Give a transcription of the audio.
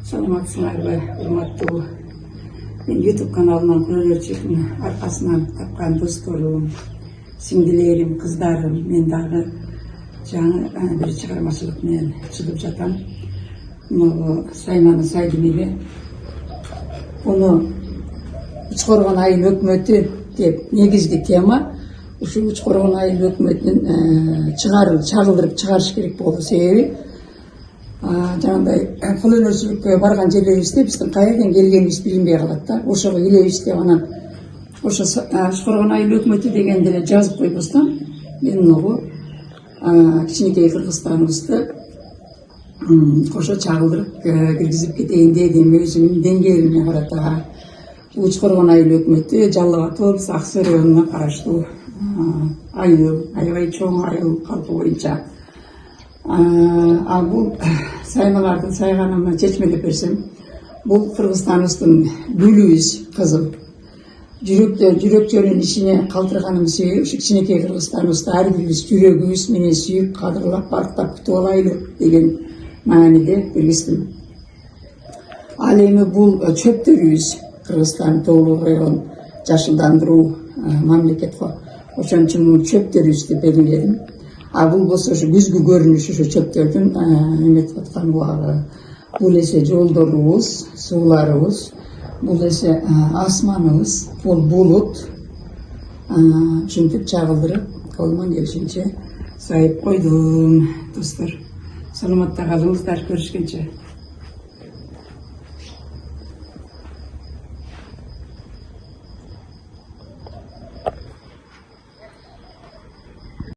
Саламатсыңарбы, урматтуу мен YouTube каналынан көрөрчүмүн аркасынан тапкан досторум, сиңдилерим, кыздарым, мен дагы жаңы бир чыгармачылык менен чыгып жатам. Сайманы сайдым эле. Муну Учкоргон айыл өкмөтү деп негизги тема. Ушул Учкоргон айыл өкмөтүнүн чагылдырып чыгарыш керек болду. Себеби жаңандай кол өнөрчүлүккө барган жерлерибизде биздин каерден келгенибиз билинбей калат да. Ошого келебиз деп анан ошо Учкоргон айыл өкмөтү дегенди эле жазып койбостон мен муну кичинекей Кыргызстаныбызды кошо чагылдырып киргизип кетейин дедим өзүмдүн деңгээлиме карата. Учкоргон айыл өкмөтү Жалал Абад Саксы районуна караштуу айыл, аябай чоң айыл калпы боюнча. Бул саймалардын сайганына чечмелеп берсем, бул Кыргызстаныбыздын гүлүбүз кызыл. Жүрөкчөнүн ичине калтырганымыз себеби ушу кичинекей Кыргызстаныбызды ар бирибиз жүрөгүбүз менен сүйүп, кадырлап, барктап күтүп алайлы деген мааниде киргиздим. Ал эми бул чөптөрүбүз Кыргызстан тоолуу район жашылдандыруу мамлекет го. Ошон үчүн чөптөрүбүздү белгиледим. Бул болсо ушу күзгү көрүнүш ушу чөптөрдүн эметип аткан убагы. Бул эсе жолдорубуз, сууларыбыз, бул эсе асманыбыз, бул булут. Ушинтип чагылдырып, колуман келишинче сайып койдум. Достор, саламатта калыңыздар, көрүшкөнчө.